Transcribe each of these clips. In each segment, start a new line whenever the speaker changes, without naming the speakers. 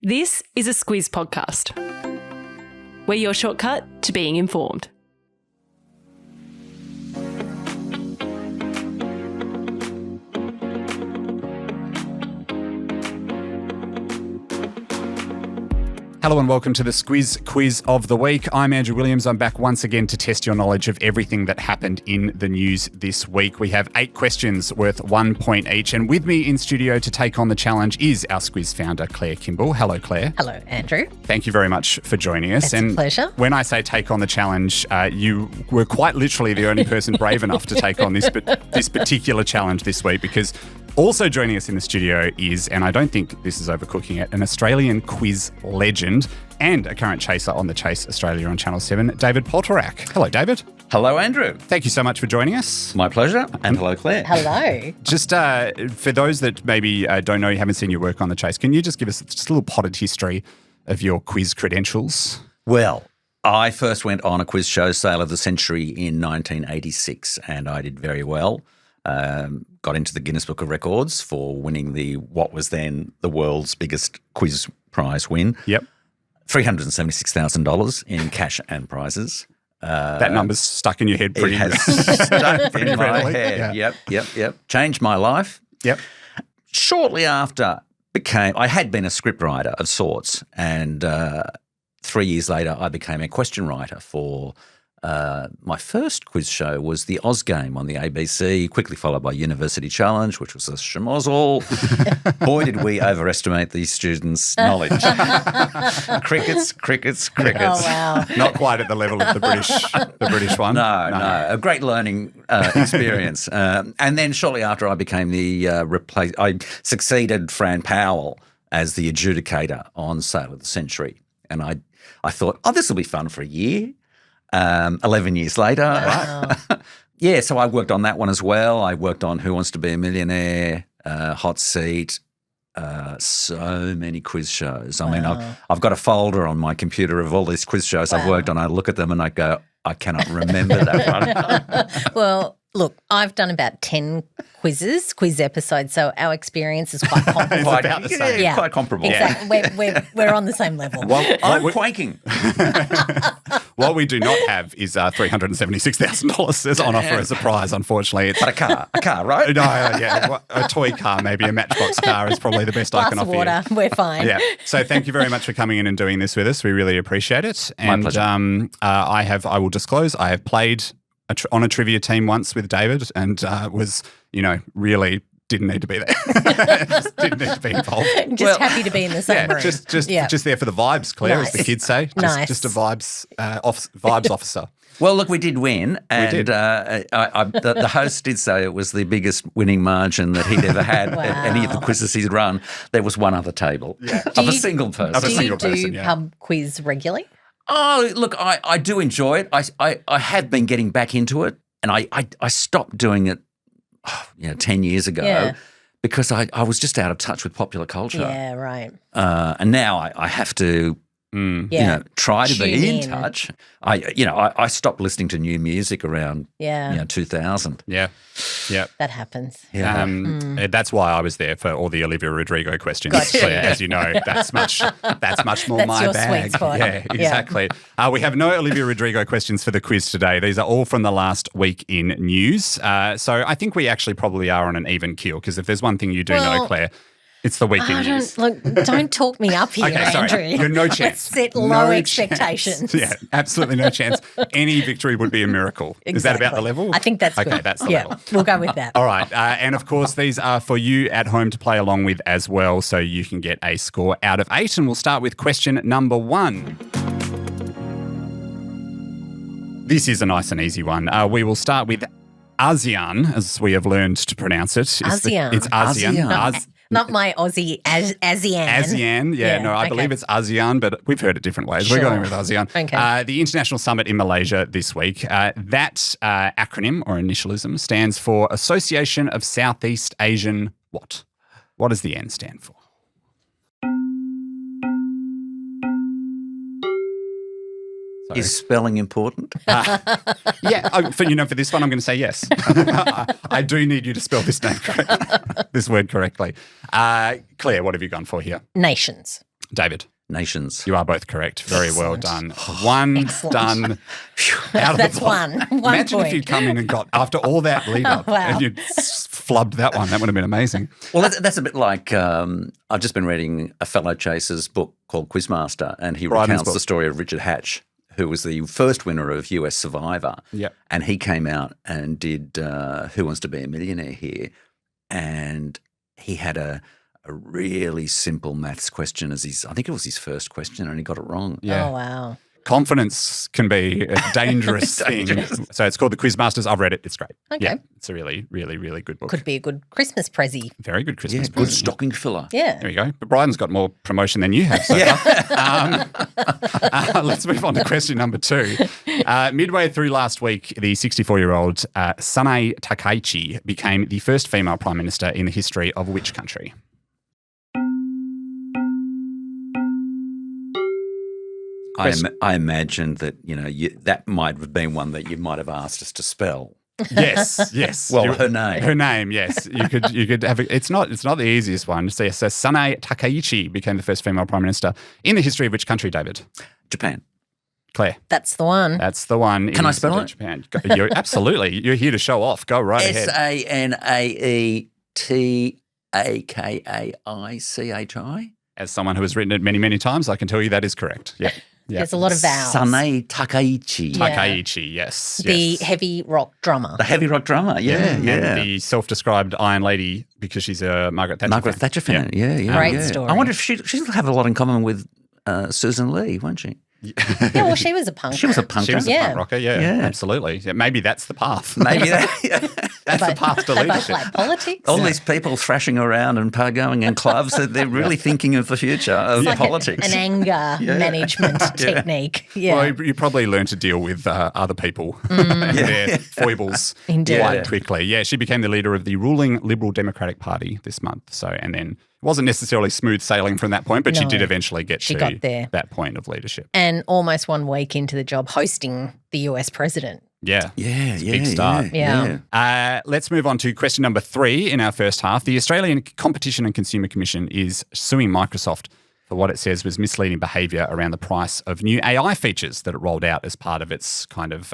This is a Squiz podcast. We're your shortcut to being informed.
Hello and welcome to the Squiz Quiz of the Week. I'm Andrew Williams. I'm back once again to test your knowledge of everything that happened in the news this week. We have 8 questions worth 1 point each, and with me in studio to take on the challenge is our Squiz founder, Claire Kimball. Hello, Claire.
Hello, Andrew.
Thank you very much for joining us.
It's a pleasure.
When I say take on the challenge, you were quite literally the only person brave enough to take on this particular challenge this week, because also joining us in the studio is, and I don't think this is overcooking it, an Australian quiz legend and a current chaser on the Chase Australia on Channel 7, David Poltorak. Hello, David.
Hello, Andrew.
Thank you so much for joining us.
My pleasure. And hello, Claire.
Hello.
Just for those that maybe don't know, you haven't seen your work on the Chase, can you just give us just a little potted history of your quiz credentials?
Well, I first went on a quiz show, Sale of the Century, in 1986, and I did very well. Got into the Guinness Book of Records for winning what was then the world's biggest quiz prize win.
Yep.
$376,000 in cash and prizes.
That number's stuck in your head pretty.
It has stuck in my
readily.
head.
Yeah.
Yep. Changed my life.
Yep.
Shortly after, I had been a scriptwriter of sorts, and 3 years later, I became a question writer for my first quiz show was the Oz Game on the ABC, quickly followed by University Challenge, which was a schmozzle. Boy, did we overestimate these students' knowledge. Crickets.
Oh, wow.
Not quite at the level of the British one.
No. A great learning experience. And then shortly after, I became I succeeded Fran Powell as the adjudicator on Sale of the Century. And I thought, this will be fun for a year. 11 years later.
Wow.
Yeah, so I worked on that one as well. I worked on Who Wants to Be a Millionaire, Hot Seat, so many quiz shows. I mean, I've got a folder on my computer of all these quiz shows I've worked on. I look at them and I go, I cannot remember that one.
Well, look, I've done about 10 quiz episodes, so our experience is quite comparable.
about the same.
Yeah.
Quite comparable.
Exactly. We're on the same level.
I'm quaking.
What we do not have is $376,000 as on offer as a prize, unfortunately. It's
But a car, right?
No, yeah, a toy car, maybe a Matchbox car is probably the best I can
Glass
offer
of water,
you.
we're fine.
Yeah. So thank you very much for coming in and doing this with us. We really appreciate it. And
pleasure.
I will disclose, I have played on a trivia team once with David and was, really didn't need to be there. Just didn't need to be involved.
Just happy to be in the same room.
Just there for the vibes, Claire,
Nice.
as the kids say.
Nice.
Just a vibes officer.
Well, look, we did win, and
did.
The host did say it was the biggest winning margin that he'd ever had at any of the quizzes he'd run. There was one other table of a single person.
Of a
Do you
single
do
person, yeah.
pub quiz regularly?
Oh, look, I do enjoy it. I have been getting back into it, and I stopped doing it 10 years ago because I was just out of touch with popular culture.
Yeah, right.
And now I have to try to
Tune
be in
in.
touch. I stopped listening to new music around 2000.
Yeah. Yeah.
That happens.
That's why I was there for all the Olivia Rodrigo questions.
Gotcha.
Claire, as you know, that's much more
That's
my
your
bag.
sweet spot.
Yeah, exactly. We have no Olivia Rodrigo questions for the quiz today. These are all from the last week in news. So I think we actually probably are on an even keel, because if there's one thing you do know, Claire, it's the week in news.
Don't talk me up here,
Okay, sorry.
Andrew.
You're no chance.
Let's set
No
low
chance.
expectations.
Yeah, absolutely no chance. Any victory would be a miracle.
Exactly.
Is that about the level?
I think that's good.
Okay, that's the level.
We'll go with that.
All right. And of course, these are for you at home to play along with as well, so you can get a score out of 8. And we'll start with question number 1. This is a nice and easy one. We will start with ASEAN, as we have learned to pronounce it.
ASEAN.
It's ASEAN.
Not my Aussie ASEAN.
ASEAN, I believe it's ASEAN, but we've heard it different ways.
Sure.
We're going with ASEAN.
Okay.
The International Summit in Malaysia this week. That acronym or initialism stands for Association of Southeast Asian what? What does the N stand for? Sorry.
Is spelling important?
For this one, I'm going to say yes. I do need you to spell this name correctly, this word correctly. Claire, what have you gone for here?
Nations.
David,
Nations.
you are both correct. Very well
Excellent.
done. One
Excellent.
done. Out of
That's
the block.
one
Imagine
point.
if you'd come in and got, after all that lead up,
wow.
and you'd flubbed that one. That would have been amazing.
Well, that's a bit like I've just been reading a fellow chaser's book called Quizmaster, and he
Bryden's
recounts
book.
the story of Richard Hatch, who was the first winner of US Survivor.
Yep.
And he came out and did Who Wants to Be a Millionaire here, and he had a really simple maths question as I think it was his first question, and he got it wrong.
Yeah.
Oh, wow.
Confidence can be a dangerous thing. So it's called The Quizmasters. I've read it. It's great.
Okay.
Yeah, it's a really, really, really good book.
Could be a good Christmas prezi.
Very good
Yeah,
Christmas
good
present.
stocking filler.
Yeah.
There you go. But Bryden's got more promotion than you have so far. Let's move on to question number 2. Midway through last week, the 64-year-old Sanae Takaichi became the first female prime minister in the history of which country?
I imagined that, that might have been one that you might have asked us to spell.
Yes, yes.
Well, her name.
Her name, yes. You could have it's not the easiest one. So Sanae Takaichi became the first female prime minister in the history of which country, David?
Japan.
Claire.
That's the one.
That's the one.
Can I spell it?
Japan. Absolutely. You're here to show off. Go right ahead.
SANAETAKAICHI.
As someone who has written it many, many times, I can tell you that is correct. Yeah. Yeah.
There's a lot of vowels.
Sanae Takaichi.
Yeah.
Takaichi, yes.
The
yes.
heavy rock drummer.
The heavy rock drummer. Yeah, yeah.
And the self-described Iron Lady because she's a Margaret Thatcher
Margaret
fan.
Thatcher fan. Yeah.
Great
yeah.
story.
I wonder if she'll have a lot in common with Susan Lee, won't she?
Yeah, well, she was a punk.
She was a punker.
She was a
Yeah.
punk rocker, yeah,
Yeah.
absolutely. Yeah, maybe that's the path.
Maybe that.
That's the path to
They both
leadership.
like politics.
All these people thrashing around and going in clubs, they're really thinking of the future of
Like
politics.
an anger management technique. Yeah.
Well, you probably learn to deal with other people and their foibles
Indeed.
quite
Yeah.
quickly. Yeah, she became the leader of the ruling Liberal Democratic Party this month. So, and then it wasn't necessarily smooth sailing from that point, but she
No.
did eventually get
She
to
got there.
that point of leadership.
And almost 1 week into the job hosting the US president.
Yeah.
Yeah, yeah,
big start.
Yeah.
Let's move on to question number 3 in our first half. The Australian Competition and Consumer Commission is suing Microsoft for what it says was misleading behaviour around the price of new AI features that it rolled out as part of its kind of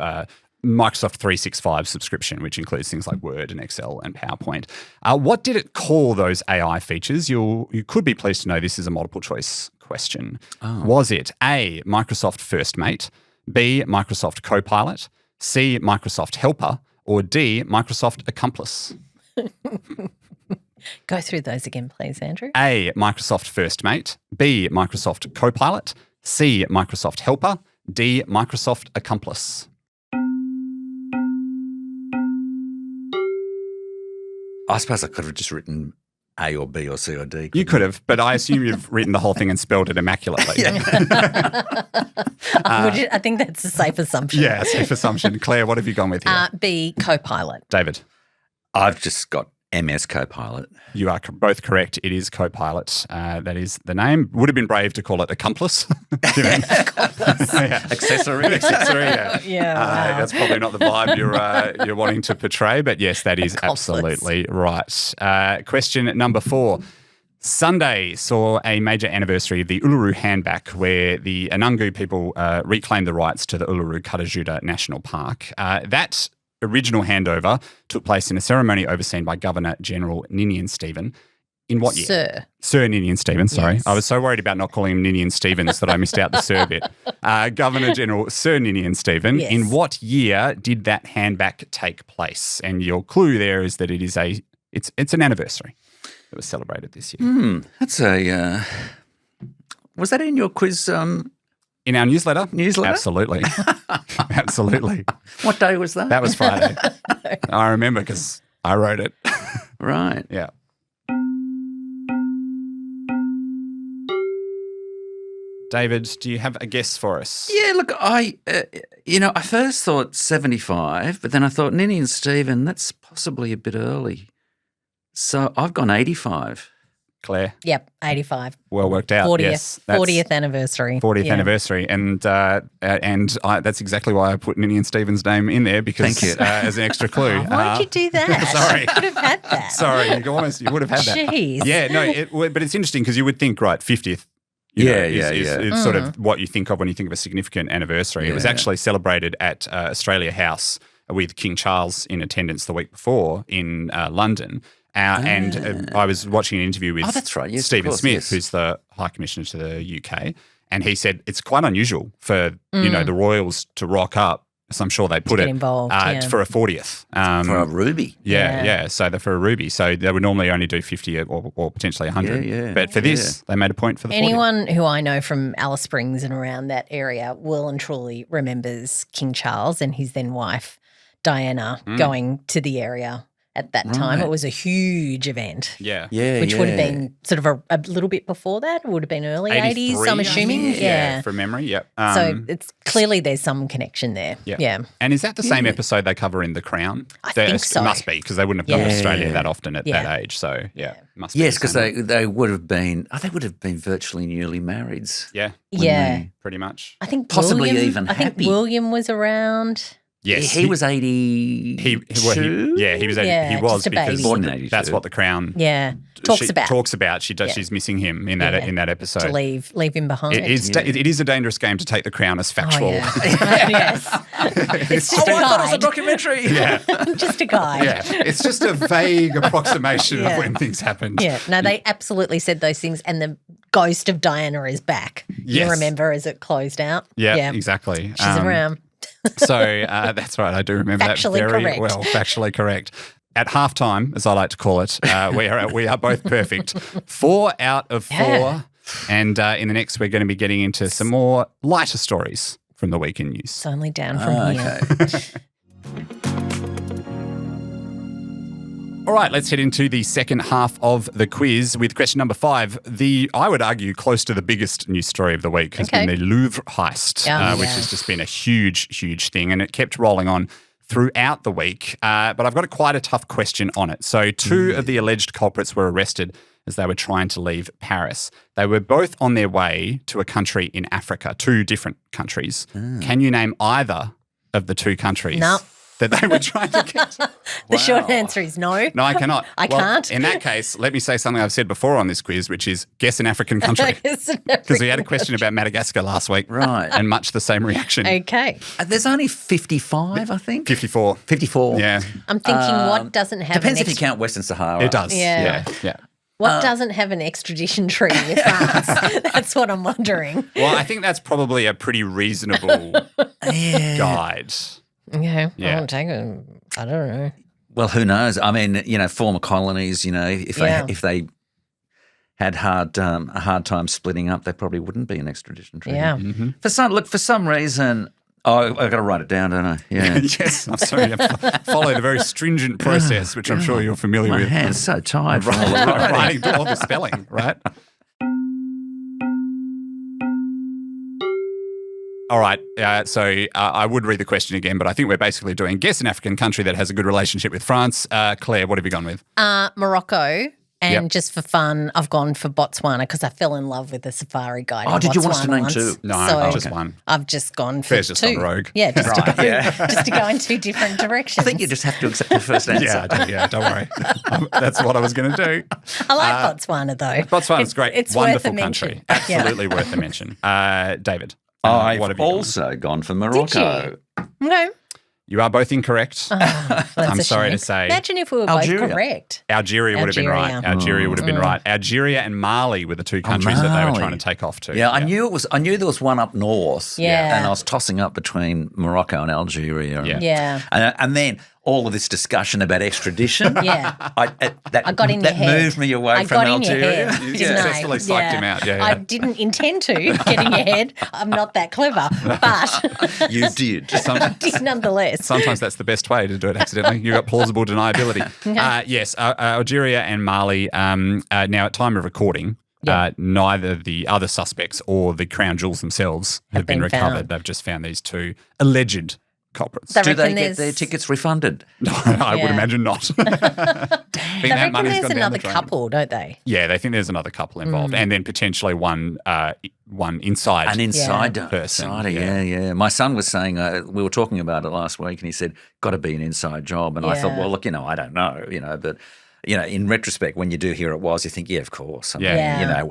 Microsoft 365 subscription, which includes things like Word and Excel and PowerPoint. What did it call those AI features? You could be pleased to know this is a multiple choice question. Was it A, Microsoft First Mate, B, Microsoft Copilot, C, Microsoft Helper, or D, Microsoft Accomplice?
Go through those again, please, Andrew.
A, Microsoft First Mate, B, Microsoft Copilot, C, Microsoft Helper, D, Microsoft Accomplice.
I suppose I could have just written A or B or C or D.
You could have, but I assume you've written the whole thing and spelled it immaculately.
I think that's a safe assumption.
Yeah, safe assumption. Claire, what have you gone with here?
B, Copilot.
David,
I've just got MS Copilot.
you are both correct. It is Copilot. That is the name. Would have been brave to call it Accomplice. Yeah.
Accessory.
Accessory, yeah.
Yeah, wow.
That's probably not the vibe you're wanting to portray, but yes, that is
Accomplice.
absolutely right. Question number 4. Sunday saw a major anniversary of the Uluru Handback, where the Anangu people reclaimed the rights to the Uluru Katajuda National Park. That original handover took place in a ceremony overseen by Governor General Ninian Stephen. In what year? Sir Ninian Stephen, sorry.
Yes.
I was so worried about not calling him Ninian Stevens that I missed out the Sir bit. Governor General Sir Ninian Stephen.
Yes.
In what year did that handback take place? And your clue there is that it's an anniversary that was celebrated this year.
That's a. Was that in your quiz?
In our newsletter?
Newsletter?
Absolutely. Absolutely.
What day was that?
That was Friday. I remember because I wrote it.
right.
Yeah. David, do you have a guess for us?
Yeah, look, I first thought 75, but then I thought Ninian Stephen, that's possibly a bit early. So I've gone 85.
Claire,
Yep, 85.
well worked out.
40th,
Yes, that's
40th anniversary.
40th
Yeah.
anniversary, and that's exactly why I put Ninian Stephen's name in there because
Thank you.
as an extra clue.
Why did you do that?
Sorry.
You could have had that.
Sorry, you would have had that.
Jeez.
Yeah, no, but it's interesting because you would think, right, 50th you know,
Yeah,
It's sort of what you think of when you think of a significant anniversary. It was actually celebrated at Australia House with King Charles in attendance the week before in London. And I was watching an interview with
that's right. Yes,
Stephen
of course,
Smith,
yes.
who's the High Commissioner to the UK, and he said it's quite unusual for you know the royals to rock up. So I'm sure they put
get
it
involved,
for a 40th.
For a ruby.
Yeah. So for a ruby. So they would normally only do 50 or potentially 100.
Yeah.
But for this, they made a point for the 40th.
Anyone who I know from Alice Springs and around that area well and truly remembers King Charles and his then wife, Diana, going to the area at that time.
Right.
It was a huge event.
Yeah.
Which would have been sort of a little bit before that. It would have been early 80s, I'm
83,
assuming.
Yeah. From memory, yep.
So it's clearly there's some connection there. Yeah.
And is that the same episode they cover in The Crown?
I think so.
It must be because they wouldn't have gone to
Yeah.
Australia that often at that age. So, must be.
Yes,
the
because
same.
they would have been virtually newly married.
Yeah,
Yeah.
pretty much.
I think
Possibly
William,
even
I think
happy.
William was around.
Yes.
He was 80.
He was. He was.
Yeah,
he was
just a
because
baby.
Born in 82.
that's what The Crown
Talks about.
Talks about. She does.
Yeah.
She's missing him in that episode.
To leave him behind.
It is a dangerous game to take The Crown as factual.
Oh, yeah. Yes. It's just a guide.
documentary.
Just a guide.
Yeah, it's just a vague approximation of
Yeah.
when things happened.
Yeah. No, they absolutely said those things, and the ghost of Diana is back.
Yes.
You remember as it closed out?
Yeah, exactly.
She's around.
So that's right. I do remember
Factually
that very
correct.
well. Factually correct. At halftime, as I like to call it, we are both perfect. 4 out of 4.
Yeah.
And in the next, we're going to be getting into some more lighter stories from the week in news.
It's only down from here.
All right, let's head into the second half of the quiz with question number 5. I would argue, close to the biggest news story of the week has been the Louvre heist, which has just been a huge, huge thing. And it kept rolling on throughout the week. But I've got quite a tough question on it. So 2 of the alleged culprits were arrested as they were trying to leave Paris. They were both on their way to a country in Africa, 2 different countries. Can you name either of the 2 countries?
No.
That they were trying to get to?
The short answer is no.
No, I cannot.
I can't.
In that case, let me say something I've said before on this quiz, which is guess an African country. Because we had a question about Madagascar last week.
Right.
And much the same reaction.
Okay.
There's only 55, I think.
54.
54.
Yeah,
I'm thinking what doesn't have
Depends
an
if you count Western Sahara.
it does.
Yeah.
Yeah.
what doesn't have an extradition treaty with France? That's what I'm wondering.
Well, I think that's probably a pretty reasonable guide.
Okay.
Yeah.
I'll take it. I don't know.
Well, who knows? I mean, former colonies, if they had a hard time splitting up, they probably wouldn't be an extradition treaty.
Yeah.
For some reason, I've got to write it down, don't I? Yeah.
Yes, I'm sorry. I followed a very stringent process, which I'm sure you're familiar
My
with.
hand's so tired from all the writing.
Writing all the spelling, right? All right, so I would read the question again, but I think we're basically doing guess an African country that has a good relationship with France. Claire, what have you gone with?
Morocco. And
Yep.
just for fun, I've gone for Botswana because I fell in love with the safari guide.
Oh,
in
did you want us to
Botswana
name
once.
2?
No,
So
just one.
I've just gone for
Claire's just
2.
gone rogue.
Yeah, just,
Right,
to go,
yeah.
just to go in 2 different directions.
I think you just have to accept the first answer.
Yeah, don't worry. That's what I was going to do.
I like Botswana though.
Botswana's great.
It's
Wonderful
worth a
country.
mention.
Absolutely worth a mention. David,
I've
what have you gone?
also gone for Morocco.
Okay.
You are both incorrect.
That's
I'm
a
sorry
shame.
to say.
Imagine if we were
Algeria.
both correct.
Algeria would have been right.
Algeria.
Algeria would have been right. Algeria and Mali were the 2 countries that they were
Mali.
trying to take off to.
Yeah, I knew there was one up north.
Yeah.
And I was tossing up between Morocco and Algeria.
Yeah.
Yeah.
And then all of this discussion about extradition.
Yeah.
I
got in your
that
head.
moved me away
I
from
got in your
Algeria.
head.
You
didn't I?
successfully psyched him out. Yeah,
I
yeah.
didn't intend to get in your head. I'm not that clever, but
You did.
I did nonetheless.
Sometimes that's the best way to do it accidentally. You've got plausible deniability. Yes, Algeria and Mali, now at time of recording, neither the other suspects or the crown jewels themselves have been
been
recovered.
found.
They've just found these 2 alleged culprits.
So-
Do they
reckon
get
there's-
their tickets refunded?
I would
Yeah.
imagine not.
I
Being that
reckon
money's
there's
gone down
another
the drain.
couple, don't they?
Yeah, they think there's another couple involved, and then potentially one inside.
An insider.
Person,
Insider,
yeah.
yeah. My son was saying, we were talking about it last week, and he said, got to be an inside job. And I thought,
Yeah.
well, look, I don't know, but, in retrospect, when you do hear it was, you think, yeah, of course. I
Yeah.
mean,
Yeah.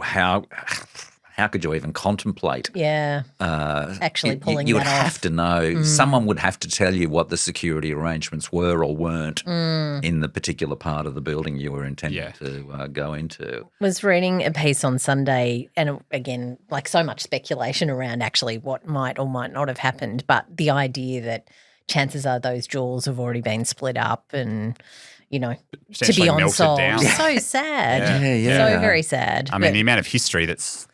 how could you even contemplate?
Yeah. Actually pulling
you
that
would
off.
have to know. Someone would have to tell you what the security arrangements were or weren't in the particular part of the building you were intending to go into.
Was reading a piece on Sunday, and again, like so much speculation around actually what might or might not have happened, but the idea that chances are those jewels have already been split up and, to be
Potentially melted
unsolved.
down.
So sad.
Yeah.
So very sad.
I mean, the amount of history that's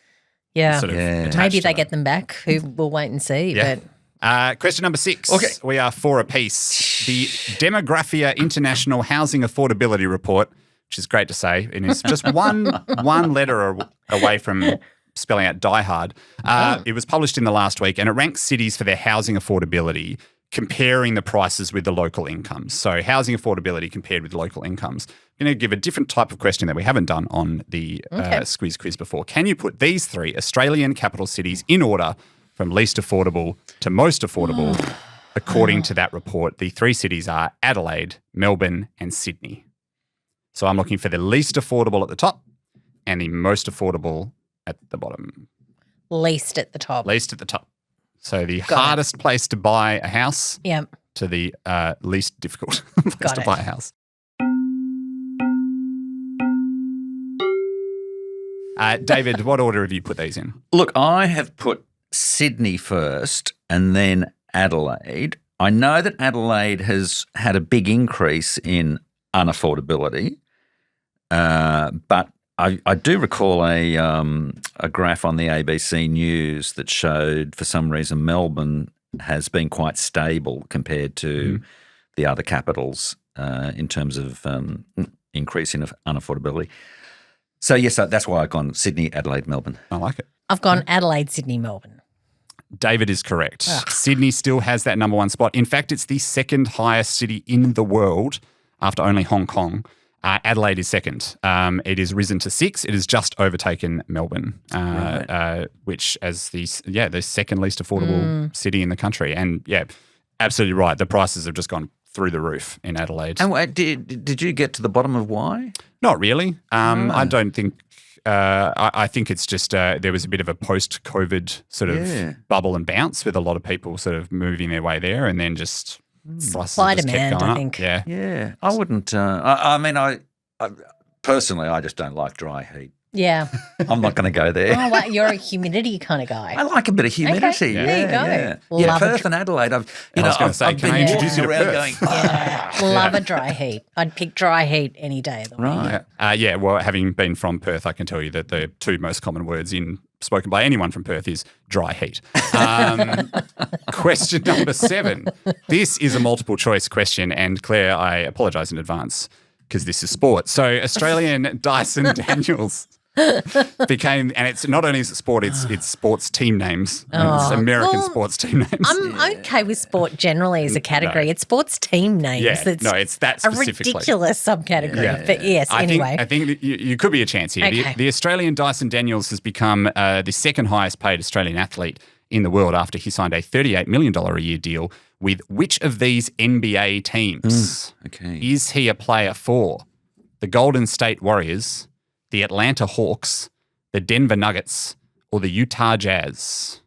yeah.
sort of attached
Maybe
to
they
that.
get them back. We'll wait and see.
Yeah.
But
Question number 6.
Okay.
We are 4 apiece. The Demographia International Housing Affordability Report, which is great to say, and is just one letter away from spelling out Die Hard. It was published in the last week, and it ranks cities for their housing affordability, comparing the prices with the local incomes. So housing affordability compared with local incomes. I'm going to give a different type of question that we haven't done on the Squiz Quiz before. Can you put these 3 Australian capital cities in order from least affordable to most affordable according to that report? The 3 cities are Adelaide, Melbourne and Sydney. So I'm looking for the least affordable at the top and the most affordable at the bottom.
least at the top.
Least at the top. So the
Got it.
hardest place to buy a house
Yep.
to the least difficult place
Got
to
it.
buy a house. David, what order have you put these in?
Look, I have put Sydney first and then Adelaide. I know that Adelaide has had a big increase in unaffordability, but I do recall a graph on the ABC News that showed for some reason Melbourne has been quite stable compared to the other capitals in terms of increase in unaffordability. So, yes, that's why I've gone Sydney, Adelaide, Melbourne.
I like it.
I've gone Adelaide, Sydney, Melbourne.
David is correct. Sydney still has that number 1 spot. In fact, it's the second highest city in the world after only Hong Kong. Adelaide is second. It is risen to 6. It has just overtaken Melbourne, which as the second least affordable city in the country. And absolutely right. The prices have just gone through the roof in Adelaide.
And did you get to the bottom of why?
Not really. I don't think. I think it's just there was a bit of a post-COVID sort of bubble and bounce with a lot of people sort of moving their way there, and then just prices
Supply
just kept
demand,
going
I
up.
think.
Yeah.
Yeah, I wouldn't. I personally, I just don't like dry heat.
Yeah.
I'm not going to go there.
Oh, wow, you're a humidity kind of guy.
I like a bit of humidity.
Okay,
Yeah,
there you go.
Yeah,
Love a
Perth and Adelaide.
I was going to say, can I introduce you to Perth?
Love a dry heat. I'd pick dry heat any day of the week.
Right.
Well, having been from Perth, I can tell you that the 2 most common words spoken by anyone from Perth is dry heat. Question number 7. This is a multiple choice question, and Claire, I apologise in advance because this is sport. So Australian Dyson Daniels became, and it's not only is it sport, it's sports team names. It's American sports team names.
I'm okay with sport generally as a category.
No.
It's sports team names.
It's that
a
specifically.
ridiculous subcategory. But yes, anyway.
I think that you could be a chance here.
Okay.
The Australian Dyson Daniels has become the second highest paid Australian athlete in the world after he signed a $38 million a year deal with which of these NBA teams?
Okay.
Is he a player for the Golden State Warriors, the Atlanta Hawks, the Denver Nuggets, or the Utah Jazz?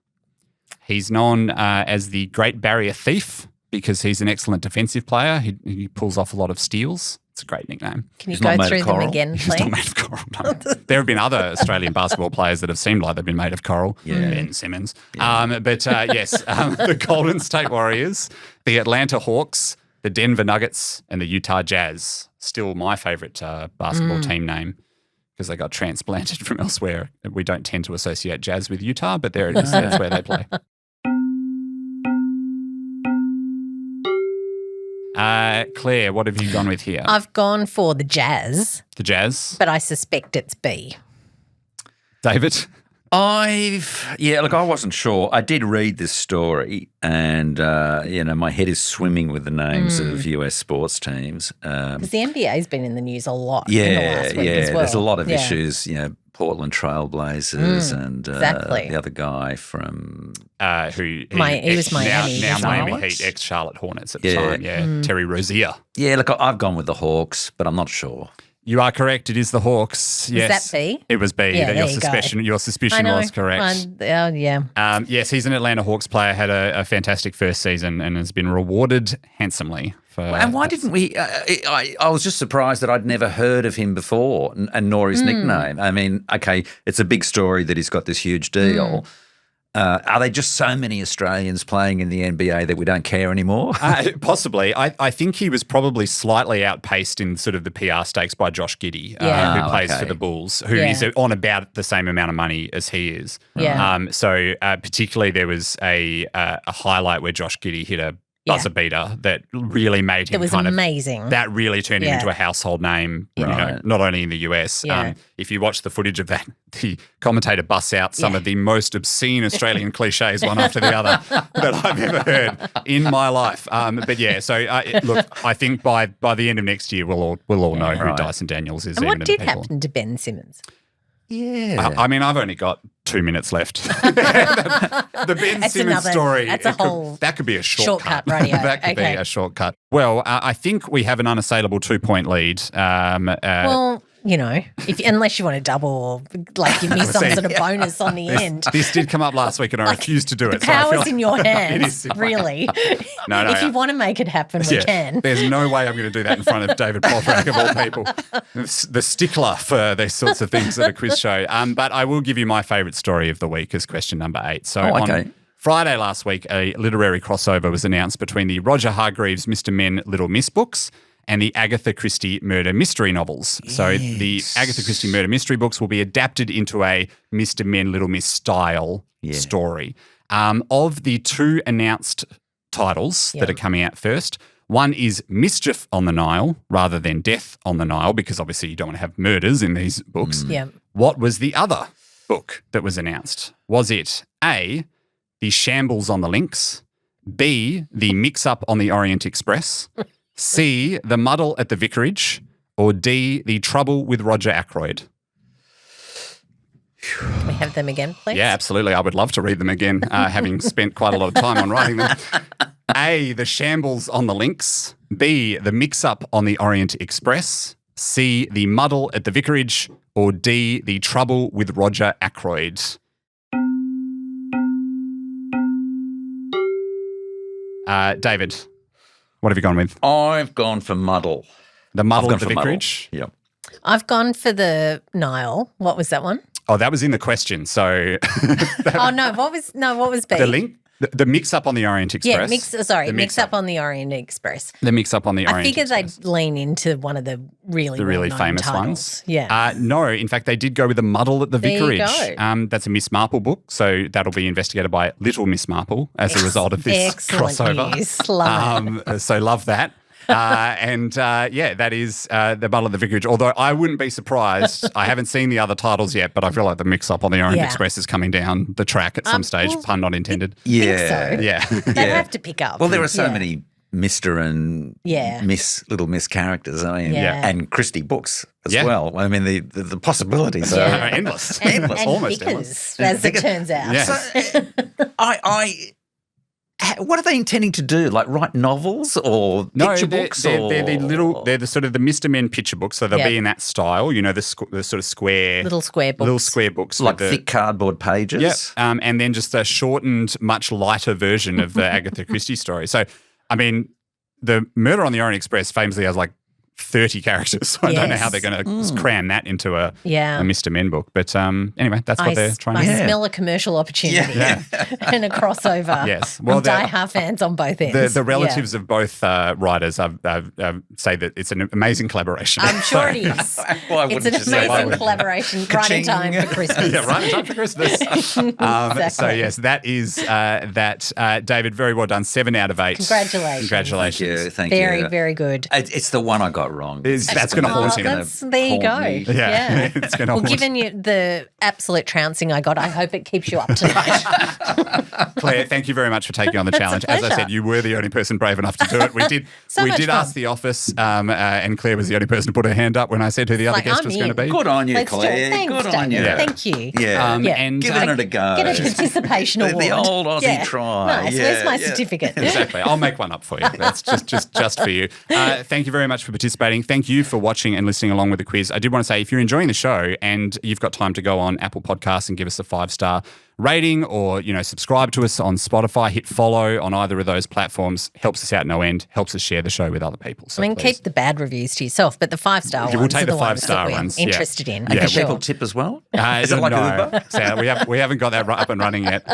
He's known as the Great Barrier Thief because he's an excellent defensive player. He pulls off a lot of steals. It's a great nickname.
Can you
He's not
go
made of
through them
coral?
again,
He's not
please?
made of coral. No. There have been other Australian basketball players that have seemed like they've been made of coral. Ben Simmons. Yes, the Golden State Warriors, the Atlanta Hawks, the Denver Nuggets, and the Utah Jazz. Still my favourite basketball team name because they got transplanted from elsewhere. We don't tend to associate Jazz with Utah, but there it is. That's where they play. Claire, what have you gone with here?
I've gone for the Jazz,
The Jazz?
but I suspect it's B.
David?
I wasn't sure. I did read this story and, my head is swimming with the names of US sports teams.
Because the NBA's been in the news a lot in the last week as well.
There's a lot of issues, Portland Trailblazers and
exactly.
the other guy from
He
was Miami.
Now Miami
Charlotte?
Heat, ex-Charlotte Hornets at the time. Yeah, Terry Rozier.
Yeah, look, I've gone with the Hawks, but I'm not sure.
You are correct. It is the Hawks. Yes.
that B?
It was B.
Yeah,
Your
there you go.
Your suspicion
I know.
was correct.
Yeah.
Yes, he's an Atlanta Hawks player, had a fantastic first season and has been rewarded handsomely.
And why didn't we? I was just surprised that I'd never heard of him before, and nor his nickname. I mean, okay, it's a big story that he's got this huge deal. Are there just so many Australians playing in the NBA that we don't care anymore?
Possibly. I think he was probably slightly outpaced in sort of the PR stakes by Josh Giddey,
Yeah.
who plays for the Bulls, who is on about the same amount of money as he is.
Yeah.
So particularly there was a highlight where Josh Giddey hit a buzzer beater that really made him
It was amazing.
That really turned him into a household name, you know, not only in the US.
Yeah.
If you watch the footage of that, the commentator busts out some of the most obscene Australian cliches one after the other that I've ever heard in my life. But yeah, so look, I think by the end of next year, we'll all know who Dyson Daniels is.
And what
even
did
people.
happen to Ben Simmons?
Yeah.
I mean, I've only got 2 minutes left. the Ben Simmons story.
That's a whole
that could be a shortcut.
radio.
That could be a shortcut. Well, I think we have an unassailable 2-point lead.
Well, you know, unless you want to double or like give me some sort of bonus on the end.
This did come up last week and I refused to do it.
The power's in your
It
hands,
is in my
really.
No,
if you want to make it happen, we can.
There's no way I'm going to do that in front of David Poltrack of all people, the stickler for these sorts of things at a quiz show. But I will give you my favourite story of the week as question number 8. So on Friday last week, a literary crossover was announced between the Roger Hargreaves' Mr. Men, Little Miss books and the Agatha Christie murder mystery novels. Yes. So the Agatha Christie murder mystery books will be adapted into a Mr. Men, Little Miss style story. Of the 2 announced titles that are coming out first, one is Mischief on the Nile rather than Death on the Nile, because obviously you don't want to have murders in these books. What was the other book that was announced? Was it A, The Shambles on the Links, B, The Mix-Up on the Orient Express, C, The Muddle at the Vicarage, or D, The Trouble with Roger Ackroyd?
Can we have them again, please?
Yeah, absolutely. I would love to read them again, having spent quite a lot of time on writing them. A, The Shambles on the Links, B, The Mix-Up on the Orient Express, C, The Muddle at the Vicarage, or D, The Trouble with Roger Ackroyd? David, what have you gone with?
I've gone for Muddle.
The Muddle at the Vicarage?
Yep.
I've gone for the Nile. What was that one?
Oh, that was in the question. So
What was B?
the link, the mix-up on the Orient Express.
Yeah, mix-up on the Orient Express.
The mix-up on the Orient Express.
I figured they'd lean into one of the really
famous
titles.
ones.
Yeah.
No, in fact, they did go with The Muddle at the
There you
Vicarage.
go.
That's a Miss Marple book, so that'll be investigated by Little Miss Marple as a result of this
Excellent
crossover.
news. Love it.
So love that. That is The Muddle at the Vicarage. Although I wouldn't be surprised. I haven't seen the other titles yet, but I feel like the mix-up on the Orient Express is coming down the track at some stage, pun not intended.
Yeah.
So.
Yeah.
They have to pick up.
Well, there are so many Mr. and Little Miss characters, I mean, and Christie books as well. I mean, the possibilities are
endless.
And
almost
Vickers,
endless.
as it turns out.
Yeah.
So, what are they intending to do? Like write novels or picture books?
They're the sort of the Mr. Men picture books, so they'll be in that style. You know, the sort of square
Little square books,
like thick cardboard pages.
Yep. And then just a shortened, much lighter version of the Agatha Christie story. So, I mean, the Murder on the Orient Express famously has like 30 characters. So I don't know how they're going to cram that into a Mr. Men book. But anyway, that's what they're trying to do.
I smell a commercial opportunity and a crossover.
Yes. Well,
die-hard fans on both ends.
The relatives of both writers say that it's an amazing collaboration.
I'm sure it is. It's an amazing collaboration right in time for Christmas.
Yeah, right in time for Christmas.
Exactly.
So, yes, that is that. David, very well done. 7 out of 8.
Congratulations.
Thank you.
Very, very good.
It's the one I got wrong.
That's going to haunt him.
There you go.
Yeah. It's going to haunt.
Given you the absolute trouncing I got, I hope it keeps you up to date.
Claire, thank you very much for taking on the challenge. As I said, you were the only person brave enough to do it. We did ask the office, and Claire was the only person to put her hand up when I said who the other guest was going to be.
Good on you,
Let's
Claire.
Thanks,
Good on you.
Thank you.
Yeah.
And
giving it a go.
Get a participation award.
The old Aussie try.
Nice. Where's my certificate?
Exactly. I'll make one up for you. That's just for you. Thank you very much for participating. participating. Thank you for watching and listening along with the quiz. I did want to say, if you're enjoying the show and you've got time to go on Apple Podcasts and give us a 5-star rating, or subscribe to us on Spotify, hit follow on either of those platforms, helps us out no end, helps us share the show with other people. So please.
Keep the bad reviews to yourself, but the 5-star ones
We'll take
are
the
the ones
5-star
that we're
ones,
interested in.
Yeah.
For sure.
People tip as well? Is it like Uber?
So we haven't got that up and running yet.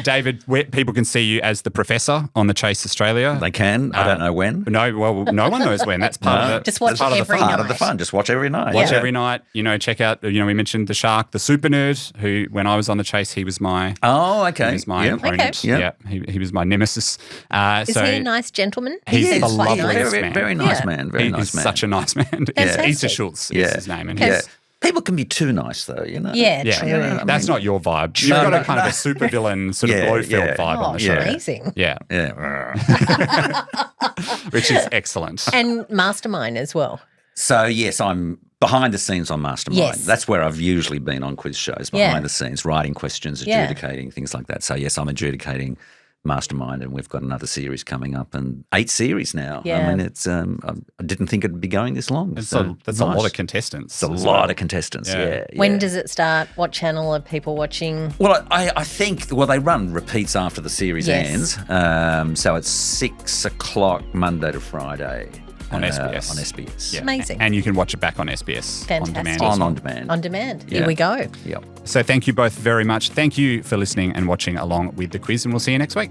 David, people can see you as the Professor on the Chase Australia.
They can. I don't know when.
No, well, no one knows when. That's part of the
Just watch
part of the
every
fun.
Part of the fun. Just watch every night.
Watch
Yeah.
every night. Check out. We mentioned the Shark, the Super Nerd, who when I was on the Chase, he was my.
Oh, okay.
He was my opponent.
Okay.
Yeah, he was my nemesis.
Is he a nice gentleman?
He's
He
the
is.
loveliest
very,
man.
very nice
Yeah.
man. Very nice
He's
man.
such a nice man.
Fantastic.
Easter Schultz is his name. And
Yeah.
he's-
People can be too nice, though,
Yeah,
Yeah,
true.
that's not your vibe. You've got a kind of a supervillain sort of
Yeah,
Blofeld
yeah.
vibe on
Oh,
the show.
amazing.
Yeah,
Yeah.
which is excellent.
And Mastermind as well.
So, yes, I'm behind the scenes on Mastermind.
Yes.
That's where I've usually been on quiz shows,
Yeah.
behind the scenes, writing questions,
Yeah.
adjudicating, things like that. So, yes, I'm adjudicating Mastermind, and we've got another series coming up, and 8 series now.
Yeah.
I mean, it's I didn't think it'd be going this long.
That's
So,
a lot
nice.
of contestants.
It's a
as
lot
well.
of contestants,
Yeah.
yeah.
When does it start? What channel are people watching?
Well, I think, they run repeats after the series
Yes.
ends. So it's 6 o'clock Monday to Friday.
On SBS.
On SBS.
Yeah.
Amazing.
And you can watch it back on SBS
Fantastic.
on demand. as well.
On demand.
On demand.
Yeah.
Here we go.
Yep.
So thank you both very much. Thank you for listening and watching along with the quiz, and we'll see you next week.